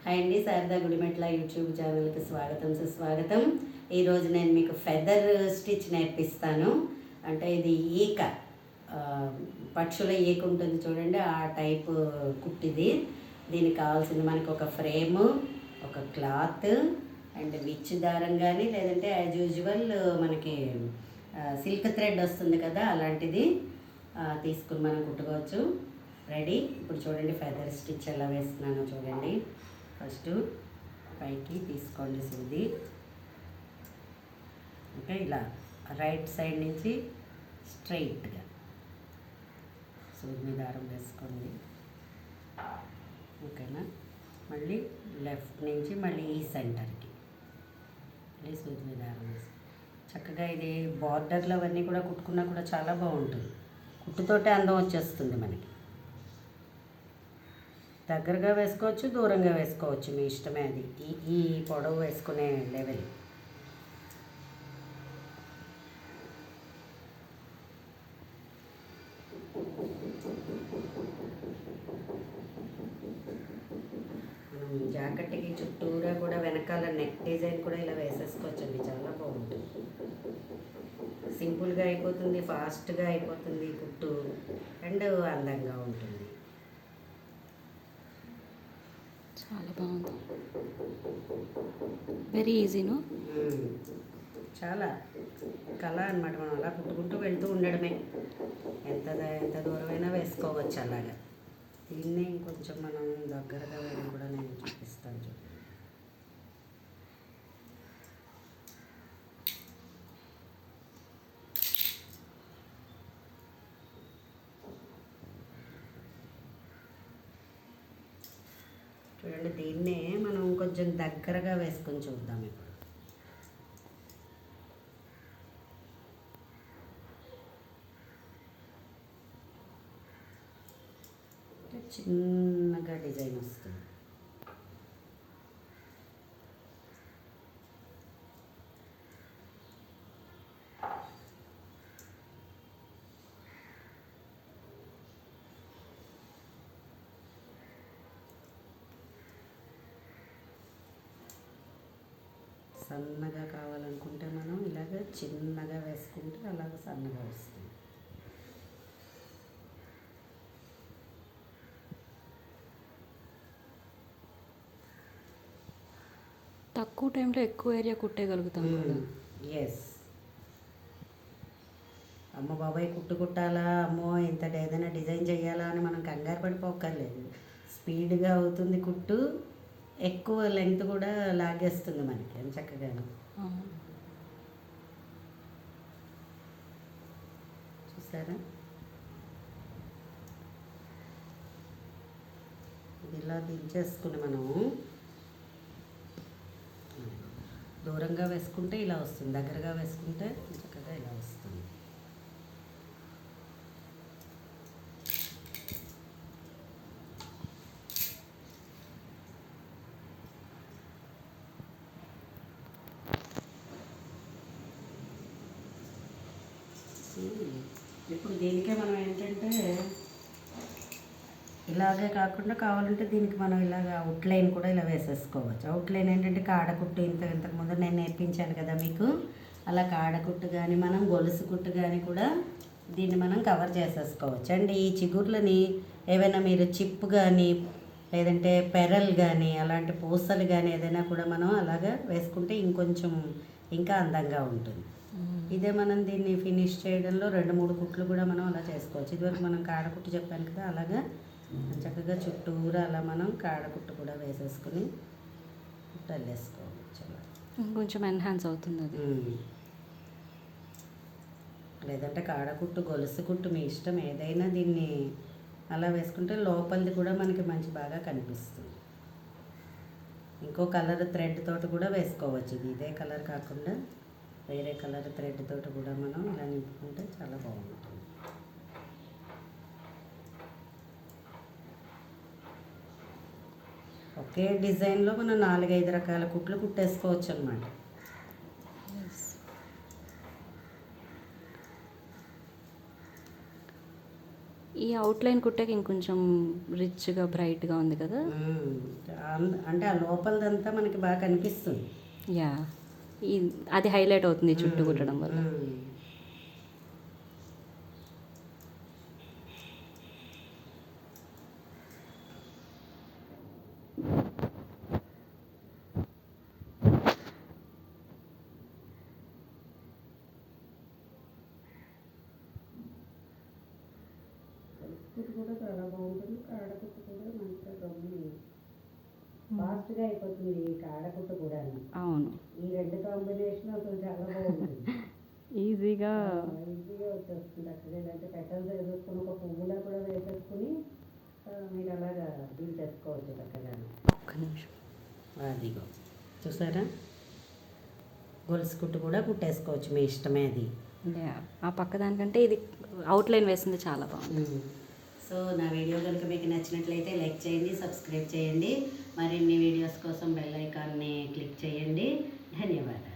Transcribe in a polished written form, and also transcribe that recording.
Hi అండి, Sharada Gudimetla YouTube ఛానల్కి స్వాగతం సుస్వాగతం. ఈరోజు నేను మీకు ఫెదర్ స్టిచ్ నేర్పిస్తాను. అంటే ఇది ఈక, పక్షుల ఈక ఉంటుంది చూడండి, ఆ టైపు కుట్టిది. దీనికి కావాల్సింది మనకు ఒక ఫ్రేము, ఒక క్లాత్ అండ్ విచ్ దారం కానీ, లేదంటే యాజ్ యూజువల్ మనకి సిల్క్ థ్రెడ్ వస్తుంది కదా, అలాంటిది తీసుకుని మనం కుట్టుకోవచ్చు. రెడీ. ఇప్పుడు చూడండి ఫెదర్ స్టిచ్ ఎలా వేస్తున్నానో చూడండి. ఫస్ట్ పైకి తీసుకోండి సూది. ఓకే, ఇలా రైట్ సైడ్ నుంచి స్ట్రైట్గా సూది మీద దారం వేసుకోండి. ఓకేనా. మళ్ళీ లెఫ్ట్ నుంచి మళ్ళీ ఈ సెంటర్కి మళ్ళీ సూది మీద దారం వేసి చక్కగా ఇది బార్డర్లు అవన్నీ కూడా కుట్టుకున్నా కూడా చాలా బాగుంటుంది. కుట్టుతోటే అందం వచ్చేస్తుంది మనకి. దగ్గరగా వేసుకోవచ్చు, దూరంగా వేసుకోవచ్చు, మీ ఇష్టమే. అది ఈ పొడవు వేసుకునే లెవెల్. జాకెట్కి చుట్టూరా కూడా వెనకాల నెక్ డిజైన్ కూడా ఇలా వేసేసుకోవచ్చండి, చాలా బాగుంటుంది. సింపుల్గా అయిపోతుంది, ఫాస్ట్గా అయిపోతుంది కుట్టు, అండ్ అందంగా ఉంటుంది. చాలా బాగుంది, వెరీ ఈజీను. చాలా కళ అనమాట. మనం అలా కుట్టుకుంటూ వెళ్తూ ఉండడమే. ఎంత దూరమైనా వేసుకోవచ్చు అలాగా. దీన్నే ఇంకొంచెం మనం దగ్గరగా వేయడం కూడా నేను చూపిస్తాను. చూడండి, దీన్నే మనం కొంచెం దగ్గరగా వేసుకొని చూద్దాం. ఇప్పుడు చిన్నగా డిజైన్ వస్తుంది. సన్నగా కావాలనుకుంటే మనం ఇలాగ చిన్నగా వేసుకుంటే అలాగ సన్నగా వస్తుంది. తక్కువ టైంలో ఎక్కువ ఏరియా కుట్టేయగలుగుతాం కదా. ఎస్. అమ్మ బాబాయ్ కుట్టాలా, అమ్మో ఇంత ఏదైనా డిజైన్ చేయాలా అని మనం కంగారు పడిపోక్కర్లేదు. స్పీడ్గా అవుతుంది కుట్టు, ఎక్కువ లెంగ్త్ కూడా లాగేస్తుంది మనకి అని చక్కగాను. చూసారా, ఇది ఇలా దించేసుకుని మనం దూరంగా వేసుకుంటే ఇలా వస్తుంది, దగ్గరగా వేసుకుంటే చక్కగా ఇలా వస్తుంది. ఇప్పుడు దీనికే మనం ఏంటంటే ఇలాగే కాకుండా కావాలంటే దీనికి మనం ఇలాగ అవుట్లైన్ కూడా ఇలా వేసేసుకోవచ్చు. అవుట్లైన్ ఏంటంటే కాడకుట్టు, ఇంతకుముందు నేను నేర్పించాను కదా మీకు, అలా కాడకుట్టు కానీ మనం గొలుసు కుట్టు కానీ కూడా దీన్ని మనం కవర్ చేసేసుకోవచ్చు. అండ్ ఈ చిగుర్లని ఏవైనా మీరు చిప్ కానీ లేదంటే పెరల్ కానీ అలాంటి పూసలు కానీ ఏదైనా కూడా మనం అలాగా వేసుకుంటే ఇంకొంచెం ఇంకా అందంగా ఉంటుంది. ఇదే మనం దీన్ని ఫినిష్ చేయడంలో 2-3 కుట్లు కూడా మనం అలా చేసుకోవచ్చు. ఇదివరకు మనం కాడకుట్టు చెప్పాను కదా, అలాగా చక్కగా చుట్టూరా అలా మనం కాడకుట్టు కూడా వేసేసుకుని కుట్టలు వేసుకోవచ్చు. అలా కొంచెం ఎన్హాన్స్ అవుతుంది అది. లేదంటే కాడకుట్టు, గొలుసు కుట్టు మీ ఇష్టం, ఏదైనా దీన్ని అలా వేసుకుంటే లోపలిది కూడా మనకి మంచి బాగా కనిపిస్తుంది. ఇంకో కలర్ థ్రెడ్ తోటి కూడా వేసుకోవచ్చు. ఇది ఇదే కలర్ కాకుండా వేరే కలర్ థ్రెడ్ తోటి కూడా మనం ఇలా నింపుకుంటే చాలా బాగుంటుంది. ఒకే డిజైన్లో మనం 4-5 రకాల కుట్లు కుట్టేసుకోవచ్చు అన్నమాట. ఈ అవుట్లైన్ కుట్టాక ఇంకొంచెం రిచ్గా బ్రైట్గా ఉంది కదా. అంటే ఆ లోపలదంతా మనకి బాగా కనిపిస్తుంది. యా, ఈ అది హైలైట్ అవుతుంది చుట్టూ కుట్టడం వల్ల. కుట్టు కూడా చాలా బాగుంటుంది, కాడకుట్టు కూడా మంచిగా గమ్ముని ఫాస్ట్గా అయిపోతుంది ఈ కాడకుట్టు కూడా. అవును, ఈ రెండు కాంబినేషన్ అసలు చాలా బాగుంటుంది. ఈజీగా ఈజీగా వచ్చేస్తుంది అక్కడ. లేదంటే పెటల్స్ వేసేసుకుని ఒక పువ్వులా కూడా వేసేసుకుని మీరు అలాగా డీల్ చేసుకోవచ్చు చక్కగా. ఒక్క నిమిషం. అదిగో చూసారా, గొలుసు కుట్టు కూడా కుట్టేసుకోవచ్చు, మీ ఇష్టమే అది. యా, ఆ పక్క దానికంటే ఇది అవుట్లైన్ వేసింది చాలా బాగుంది. సో నా వీడియో కనుక మీకు నచ్చినట్లయితే లైక్ చేయండి, సబ్స్క్రైబ్ చేయండి, మరిన్ని వీడియోస్ కోసం బెల్ ఐకాన్ని క్లిక్ చేయండి. ధన్యవాదాలు.